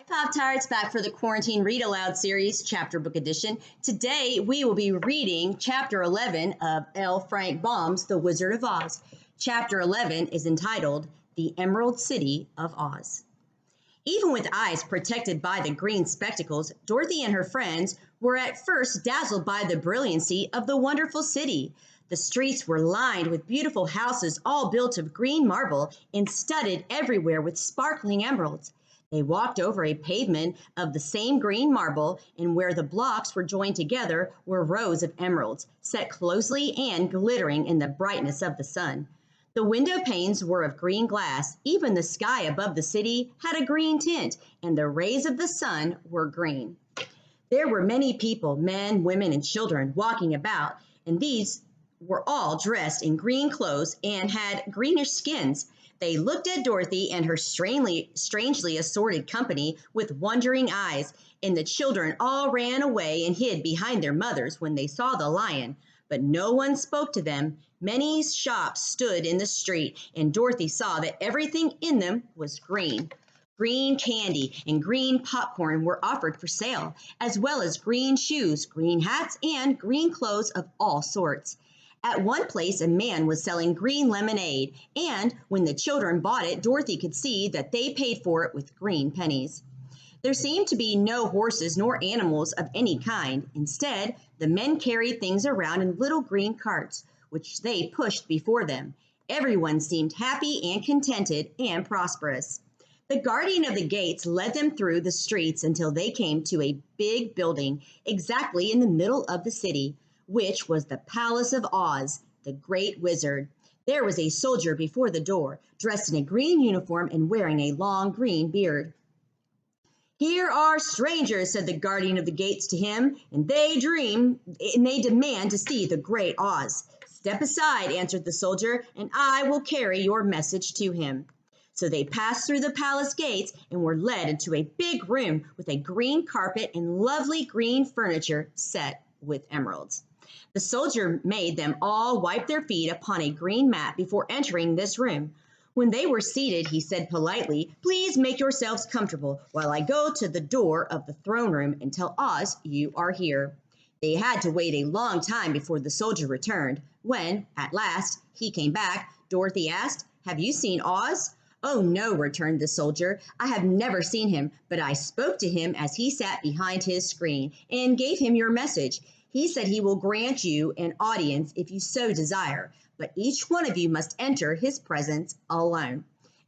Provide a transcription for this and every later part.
Pop-Tarts back for the Quarantine Read Aloud series, chapter book edition. Today we will be reading chapter 11 of L. Frank Baum's The Wizard of Oz. Chapter 11 is entitled The Emerald City of Oz. Even with eyes protected by the green spectacles, Dorothy and her friends were at first dazzled by the brilliancy of the wonderful city. The streets were lined with beautiful houses all built of green marble and studded everywhere with sparkling emeralds. They walked over a pavement of the same green marble, and where the blocks were joined together were rows of emeralds, set closely and glittering in the brightness of the sun. The window panes were of green glass. Even the sky above the city had a green tint, and the rays of the sun were green. There were many people, men, women, and children, walking about, and these were all dressed in green clothes and had greenish skins. They looked at Dorothy and her strangely assorted company with wondering eyes, and the children all ran away and hid behind their mothers when they saw the lion. But no one spoke to them. Many shops stood in the street, and Dorothy saw that everything in them was green. Green candy and green popcorn were offered for sale, as well as green shoes, green hats, and green clothes of all sorts. At one place, a man was selling green lemonade, and when the children bought it, Dorothy could see that they paid for it with green pennies. There seemed to be no horses nor animals of any kind. Instead, the men carried things around in little green carts, which they pushed before them. Everyone seemed happy and contented and prosperous. The guardian of the gates led them through the streets until they came to a big building exactly in the middle of the city, which was the Palace of Oz, the Great Wizard. There was a soldier before the door, dressed in a green uniform and wearing a long green beard. "Here are strangers," said the guardian of the gates to him, and they demand to see the Great Oz. "Step aside," answered the soldier, "and I will carry your message to him." So they passed through the palace gates and were led into a big room with a green carpet and lovely green furniture set with emeralds. The soldier made them all wipe their feet upon a green mat before entering this room. When they were seated, he said politely, "Please make yourselves comfortable while I go to the door of the throne room and tell Oz you are here." They had to wait a long time before the soldier returned. When, at last, he came back, Dorothy asked, "Have you seen Oz?" "Oh, no," returned the soldier. "I have never seen him, but I spoke to him as he sat behind his screen and gave him your message. He said he will grant you an audience if you so desire, but each one of you must enter his presence alone,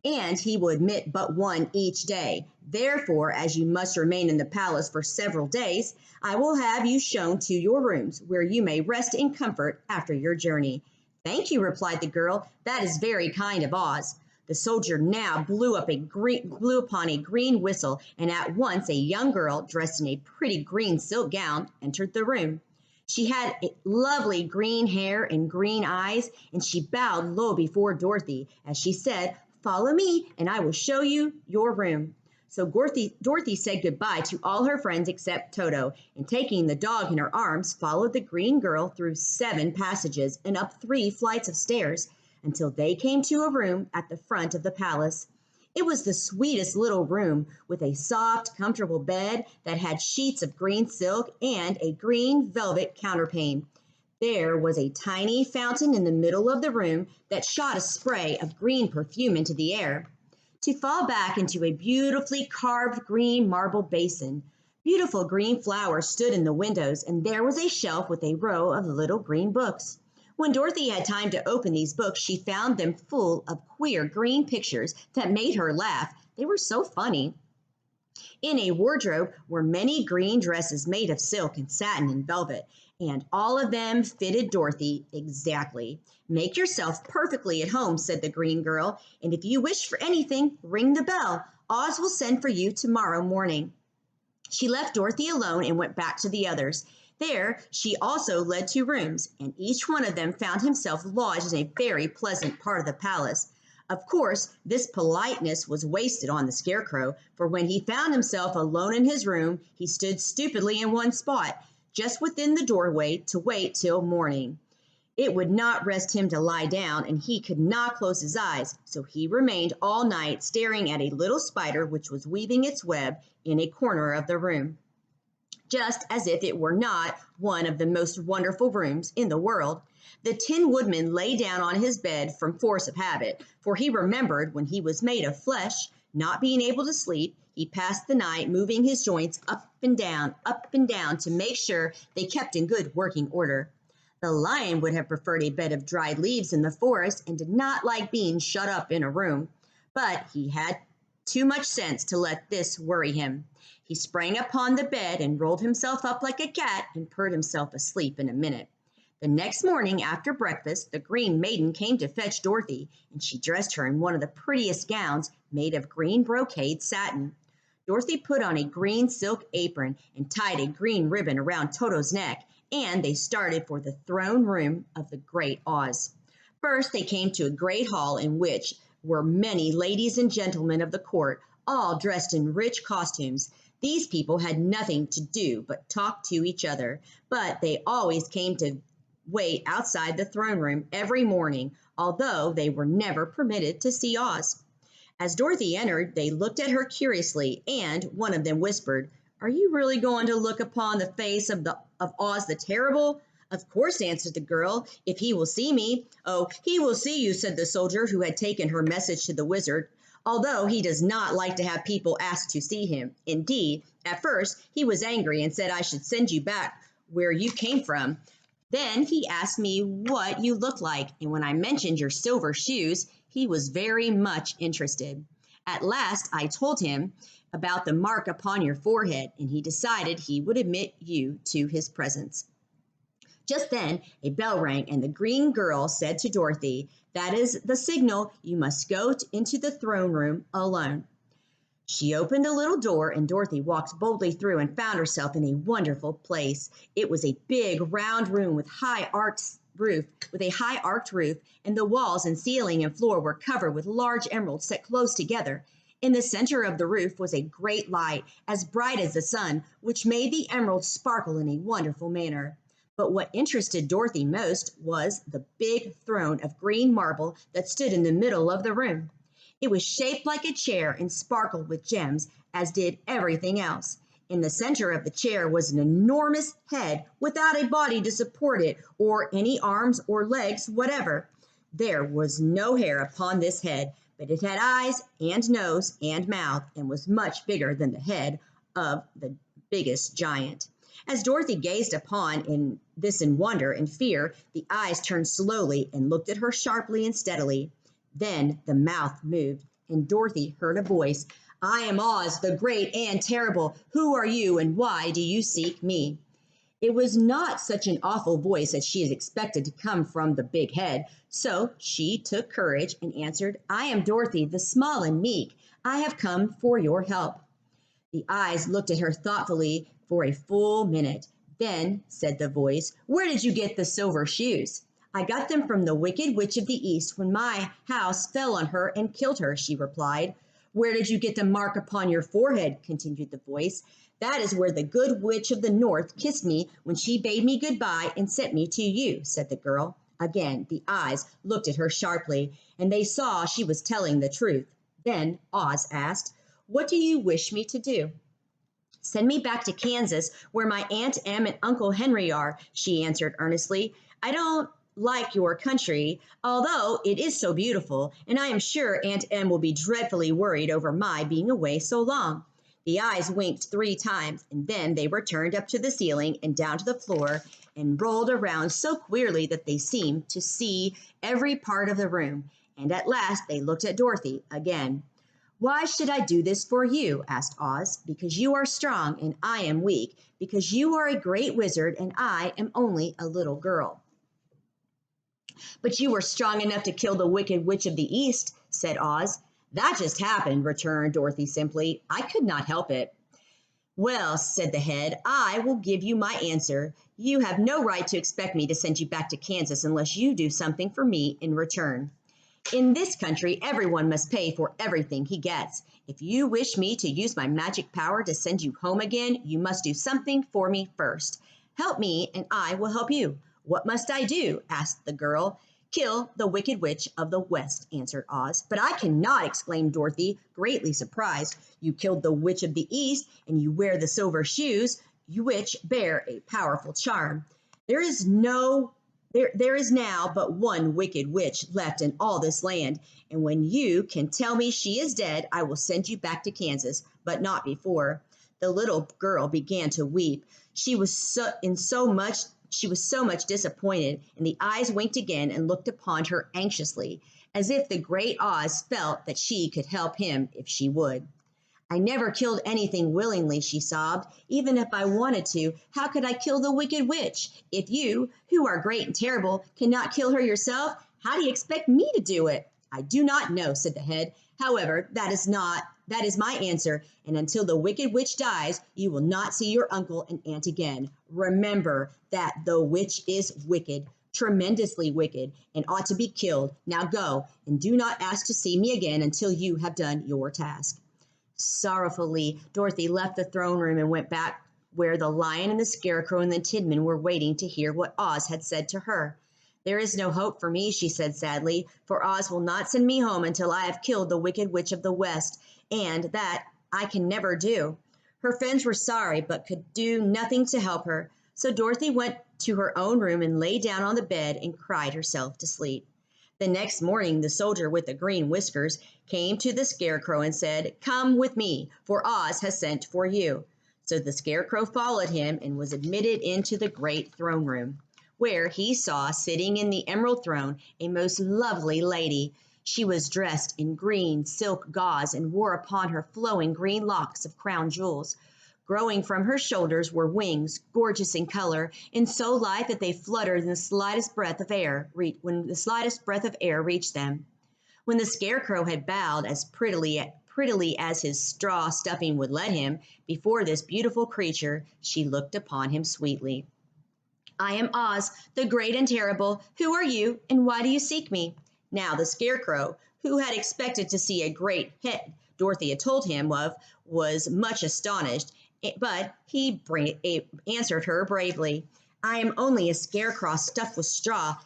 and he will admit but one each day. Therefore, as you must remain in the palace for several days, I will have you shown to your rooms, where you may rest in comfort after your journey." "Thank you," replied the girl. "That is very kind of Oz." The soldier now blew upon a green whistle, and at once a young girl dressed in a pretty green silk gown entered the room. She had lovely green hair and green eyes, and she bowed low before Dorothy as she said, "Follow me, and I will show you your room." So Dorothy said goodbye to all her friends except Toto, and taking the dog in her arms, followed the green girl through 7 passages and up 3 flights of stairs until they came to a room at the front of the palace. It was the sweetest little room, with a soft, comfortable bed that had sheets of green silk and a green velvet counterpane. There was a tiny fountain in the middle of the room that shot a spray of green perfume into the air, to fall back into a beautifully carved green marble basin. Beautiful green flowers stood in the windows, and there was a shelf with a row of little green books. When Dorothy had time to open these books, she found them full of queer green pictures that made her laugh. They were so funny. In a wardrobe were many green dresses made of silk and satin and velvet, and all of them fitted Dorothy exactly. "Make yourself perfectly at home," said the green girl, "and if you wish for anything, ring the bell. Oz will send for you tomorrow morning." She left Dorothy alone and went back to the others. There she also led 2 rooms, and each one of them found himself lodged in a very pleasant part of the palace. Of course, this politeness was wasted on the Scarecrow, for when he found himself alone in his room, he stood stupidly in one spot, just within the doorway, to wait till morning. It would not rest him to lie down, and he could not close his eyes, so he remained all night staring at a little spider which was weaving its web in a corner of the room, just as if it were not one of the most wonderful rooms in the world. The Tin Woodman lay down on his bed from force of habit, for he remembered when he was made of flesh, not being able to sleep, he passed the night moving his joints up and down to make sure they kept in good working order. The Lion would have preferred a bed of dried leaves in the forest and did not like being shut up in a room, but he had too much sense to let this worry him. He sprang upon the bed and rolled himself up like a cat and purred himself asleep in a minute. The next morning after breakfast, the Green Maiden came to fetch Dorothy, and she dressed her in one of the prettiest gowns made of green brocade satin. Dorothy put on a green silk apron and tied a green ribbon around Toto's neck, and they started for the throne room of the great Oz. First, they came to a great hall in which were many ladies and gentlemen of the court, all dressed in rich costumes. These people had nothing to do but talk to each other, but they always came to wait outside the throne room every morning, although they were never permitted to see Oz. As Dorothy entered, they looked at her curiously, and one of them whispered, "Are you really going to look upon the face of Oz the Terrible?" "Of course," answered the girl, "if he will see me." "Oh, he will see you," said the soldier who had taken her message to the wizard, "although he does not like to have people ask to see him. Indeed, at first he was angry and said I should send you back where you came from. Then he asked me what you looked like, and when I mentioned your silver shoes, he was very much interested. At last I told him about the mark upon your forehead, and he decided he would admit you to his presence." Just then a bell rang, and the green girl said to Dorothy, "That is the signal. You must go into the throne room alone." She opened a little door, and Dorothy walked boldly through and found herself in a wonderful place. It was a big, round room with a high arched roof, and the walls and ceiling and floor were covered with large emeralds set close together. In the center of the roof was a great light, as bright as the sun, which made the emeralds sparkle in a wonderful manner. But what interested Dorothy most was the big throne of green marble that stood in the middle of the room. It was shaped like a chair and sparkled with gems, as did everything else. In the center of the chair was an enormous head without a body to support it or any arms or legs whatever. There was no hair upon this head, but it had eyes and nose and mouth and was much bigger than the head of the biggest giant. As Dorothy gazed upon this in wonder and fear, the eyes turned slowly and looked at her sharply and steadily. Then the mouth moved, and Dorothy heard a voice. "I am Oz, the great and terrible. Who are you, and why do you seek me?" It was not such an awful voice as she had expected to come from the big head, so she took courage and answered, "I am Dorothy, the small and meek. I have come for your help." The eyes looked at her thoughtfully for a full minute. Then said the voice, "Where did you get the silver shoes?" "I got them from the Wicked Witch of the East when my house fell on her and killed her," she replied. "Where did you get the mark upon your forehead?" continued the voice. "That is where the Good Witch of the North kissed me when she bade me goodbye and sent me to you," said the girl. Again the eyes looked at her sharply, and they saw she was telling the truth. Then Oz asked, "What do you wish me to do?" "Send me back to Kansas, where my Aunt Em and Uncle Henry are," she answered earnestly. "I don't like your country, although it is so beautiful, and I am sure Aunt Em will be dreadfully worried over my being away so long." The eyes winked 3 times, and then they returned up to the ceiling and down to the floor and rolled around so queerly that they seemed to see every part of the room. And at last they looked at Dorothy again. "Why should I do this for you?" asked Oz. "Because you are strong and I am weak, because you are a great wizard and I am only a little girl." "But you were strong enough to kill the Wicked Witch of the East," said Oz. "That just happened," returned Dorothy simply. "I could not help it." "Well," said the head, "I will give you my answer. You have no right to expect me to send you back to Kansas unless you do something for me in return. In this country, everyone must pay for everything he gets. If you wish me to use my magic power to send you home again, you must do something for me first. Help me and I will help you. "What must I do?" asked the girl. "Kill the Wicked Witch of the West," answered Oz. "But I cannot," exclaimed Dorothy, greatly surprised. "You killed the Witch of the East, and you wear the silver shoes, which bear a powerful charm. There is now but one wicked witch left in all this land, and when you can tell me she is dead, I will send you back to Kansas, but not before." The little girl began to weep. She was so much disappointed, and the eyes winked again and looked upon her anxiously, as if the great Oz felt that she could help him if she would. "I never killed anything willingly," she sobbed. "Even if I wanted to, how could I kill the Wicked Witch? If you, who are great and terrible, cannot kill her yourself, how do you expect me to do it?" "I do not know," said the head. "However, that is my answer, and until the Wicked Witch dies, you will not see your uncle and aunt again. Remember that the witch is wicked, tremendously wicked, and ought to be killed. Now go, and do not ask to see me again until you have done your task." Sorrowfully, Dorothy left the throne room and went back where the Lion and the Scarecrow and the Tin Men were waiting to hear what Oz had said to her. "There is no hope for me," she said sadly, "for Oz will not send me home until I have killed the Wicked Witch of the West, and that I can never do." Her friends were sorry, but could do nothing to help her, so Dorothy went to her own room and lay down on the bed and cried herself to sleep. The next morning, the soldier with the green whiskers came to the Scarecrow and said, "Come with me, for Oz has sent for you." So the Scarecrow followed him and was admitted into the great throne room, where he saw, sitting in the emerald throne, a most lovely lady. She was dressed in green silk gauze and wore upon her flowing green locks of crown jewels. Growing from her shoulders were wings, gorgeous in color, and so light that they fluttered when the slightest breath of air reached them. When the Scarecrow had bowed as prettily as his straw stuffing would let him, before this beautiful creature, she looked upon him sweetly. "I am Oz, the great and terrible. Who are you, and why do you seek me?" Now the Scarecrow, who had expected to see a great head Dorothy had told him of, was much astonished, but he answered her bravely. "I am only a scarecrow stuffed with straw.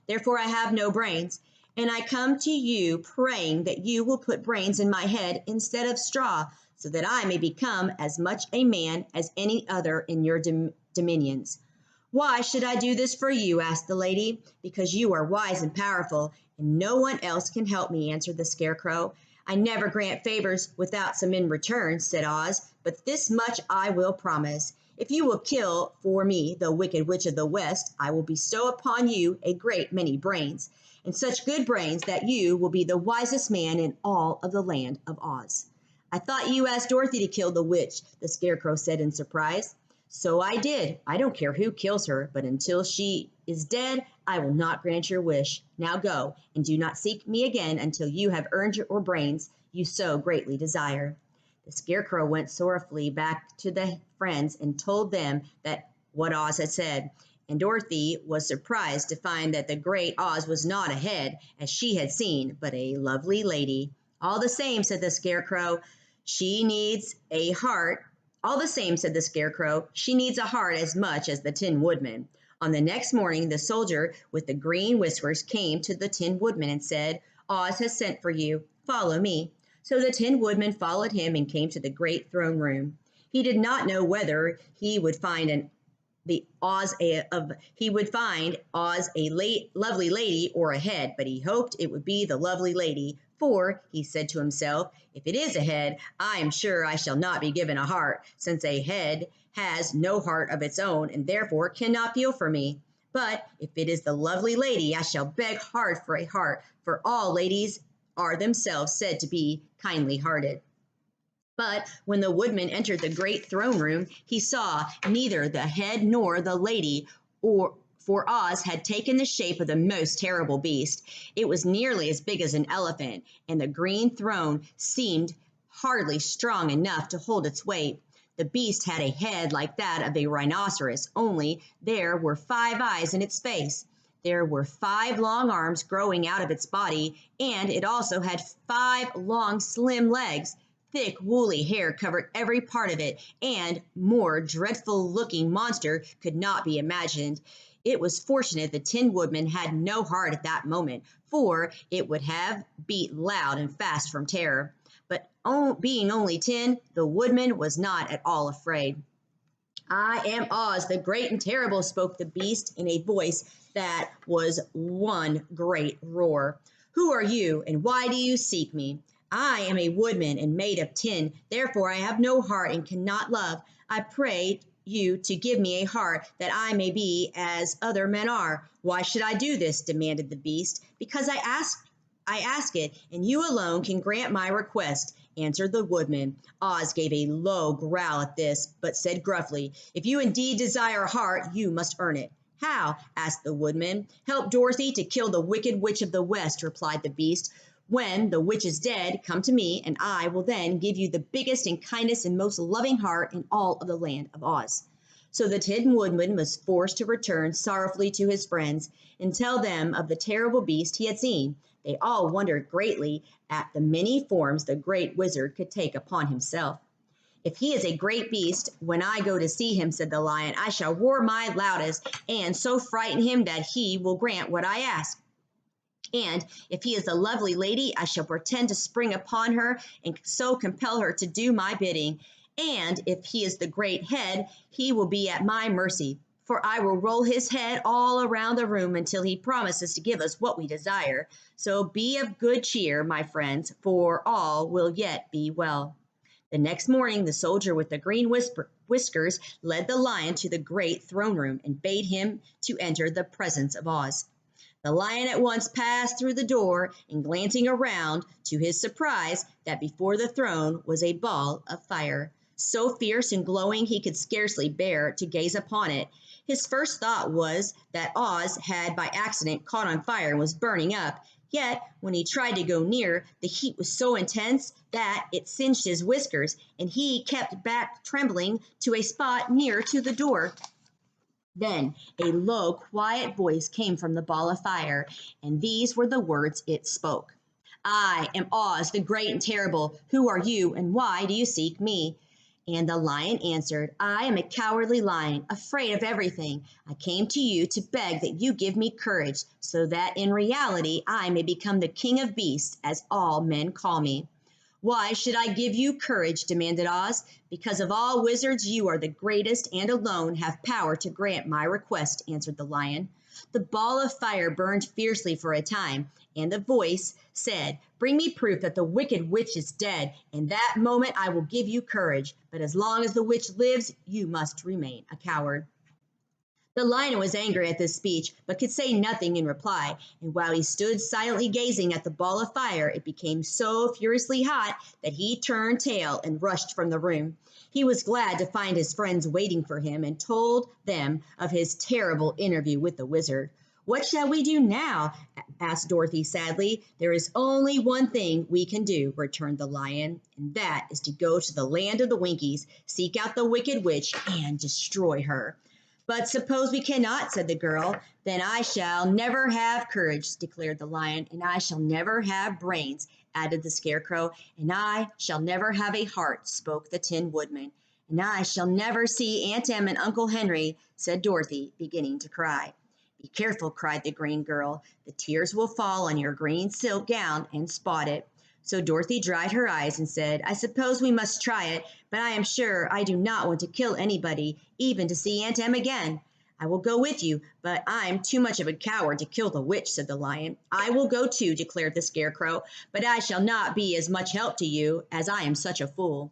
Therefore I have no brains, and I come to you praying that you will put brains in my head instead of straw, so that I may become as much a man as any other in your dominions." "Why should I do this for you?" asked the lady. "Because you are wise and powerful, and no one else can help me," answered the Scarecrow. "I never grant favors without some in return," said Oz, "but this much I will promise. If you will kill for me the Wicked Witch of the West, I will bestow upon you a great many brains, and such good brains that you will be the wisest man in all of the land of Oz." "I thought you asked Dorothy to kill the witch," the Scarecrow said in surprise. "So I did. I don't care who kills her, but until she is dead, I will not grant your wish. Now go, and do not seek me again until you have earned your brains you so greatly desire." The Scarecrow went sorrowfully back to the friends and told them that what Oz had said, and Dorothy was surprised to find that the great Oz was not a head, as she had seen, but a lovely lady. "All the same," said the Scarecrow, "she needs a heart as much as the Tin Woodman." On the next morning, the soldier with the green whiskers came to the Tin Woodman and said, "Oz has sent for you. Follow me." So the Tin Woodman followed him and came to the great throne room. He did not know whether he would find Oz a lovely lady or a head, but he hoped it would be the lovely lady. "For," he said to himself, "if it is a head, I am sure I shall not be given a heart, since a head has no heart of its own and therefore cannot feel for me. But if it is the lovely lady, I shall beg hard for a heart, for all ladies are themselves said to be kindly-hearted." But when the woodman entered the great throne room, he saw neither the head nor the lady, for Oz had taken the shape of the most terrible beast. It was nearly as big as an elephant, and the green throne seemed hardly strong enough to hold its weight. The beast had a head like that of a rhinoceros, only there were 5 eyes in its face. There were 5 long arms growing out of its body, and it also had 5 long, slim legs. Thick, woolly hair covered every part of it, and more dreadful-looking monster could not be imagined. It was fortunate the Tin Woodman had no heart at that moment, for it would have beat loud and fast from terror. But being only tin, the Woodman was not at all afraid. "I am Oz, the great and terrible," spoke the beast in a voice that was one great roar. "Who are you, and why do you seek me? I am a woodman and made of tin, therefore I have no heart and cannot love. I pray you to give me a heart that I may be as other men are." "Why should I do this?" demanded the beast. "Because I ask it, and you alone can grant my request," answered the woodman. Oz gave a low growl at this, but said gruffly, "If you indeed desire a heart, you must earn it." "How?" asked the woodman. "Help Dorothy to kill the wicked witch of the West," replied the beast. "When the witch is dead, come to me, and I will then give you the biggest and kindest and most loving heart in all of the land of Oz." So the Tin Woodman was forced to return sorrowfully to his friends and tell them of the terrible beast he had seen. They all wondered greatly at the many forms the great wizard could take upon himself. "If he is a great beast, when I go to see him," said the Lion, "I shall roar my loudest and so frighten him that he will grant what I ask. And if he is a lovely lady, I shall pretend to spring upon her and so compel her to do my bidding. And if he is the great head, he will be at my mercy, for I will roll his head all around the room until he promises to give us what we desire. So be of good cheer, my friends, for all will yet be well." The next morning, the soldier with the green whiskers led the Lion to the great throne room and bade him to enter the presence of Oz. The Lion at once passed through the door, and glancing around, to his surprise, that before the throne was a ball of fire, so fierce and glowing he could scarcely bear to gaze upon it. His first thought was that Oz had by accident caught on fire and was burning up. Yet, when he tried to go near, the heat was so intense that it singed his whiskers, and he kept back trembling to a spot near to the door. Then a low, quiet voice came from the ball of fire, and these were the words it spoke. "I am Oz, the great and terrible. Who are you, and why do you seek me?" And the Lion answered, "I am a cowardly lion, afraid of everything. I came to you to beg that you give me courage, so that in reality I may become the king of beasts, as all men call me." "Why should I give you courage?" demanded Oz. "Because of all wizards, you are the greatest and alone have power to grant my request," answered the Lion. The ball of fire burned fiercely for a time, and the voice said, "Bring me proof that the wicked witch is dead, and that moment I will give you courage. But as long as the witch lives, you must remain a coward." The Lion was angry at this speech, but could say nothing in reply, and while he stood silently gazing at the ball of fire, it became so furiously hot that he turned tail and rushed from the room. He was glad to find his friends waiting for him and told them of his terrible interview with the wizard. "What shall we do now?" asked Dorothy sadly. "There is only one thing we can do," returned the Lion, "and that is to go to the land of the Winkies, seek out the wicked witch, and destroy her." "But suppose we cannot," said the girl. "Then I shall never have courage," declared the Lion. "And I shall never have brains," added the Scarecrow. "And I shall never have a heart," spoke the Tin Woodman. "And I shall never see Aunt Em and Uncle Henry," said Dorothy, beginning to cry. "Be careful," cried the green girl. "The tears will fall on your green silk gown and spot it." So Dorothy dried her eyes and said, "I suppose we must try it, but I am sure I do not want to kill anybody, even to see Aunt Em again." "I will go with you, but I'm too much of a coward to kill the witch," said the Lion. "I will go too," declared the Scarecrow, "but I shall not be as much help to you, as I am such a fool."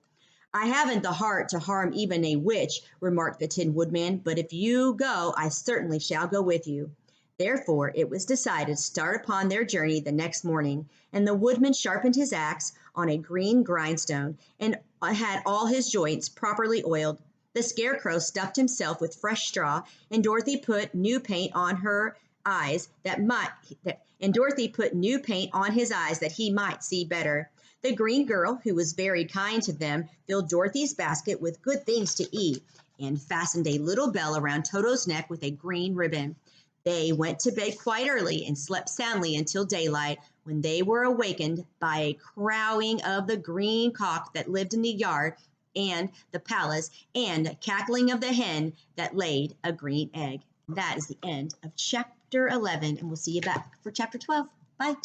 "I haven't the heart to harm even a witch," remarked the Tin Woodman, "but if you go, I certainly shall go with you." Therefore, it was decided to start upon their journey the next morning, and the woodman sharpened his axe on a green grindstone and had all his joints properly oiled. The Scarecrow stuffed himself with fresh straw, and Dorothy put new paint on her eyes on his eyes that he might see better. The green girl, who was very kind to them, filled Dorothy's basket with good things to eat and fastened a little bell around Toto's neck with a green ribbon. They went to bed quite early and slept soundly until daylight, when they were awakened by a crowing of the green cock that lived in the yard and the palace, and cackling of the hen that laid a green egg. That is the end of chapter 11, and we'll see you back for chapter 12. Bye.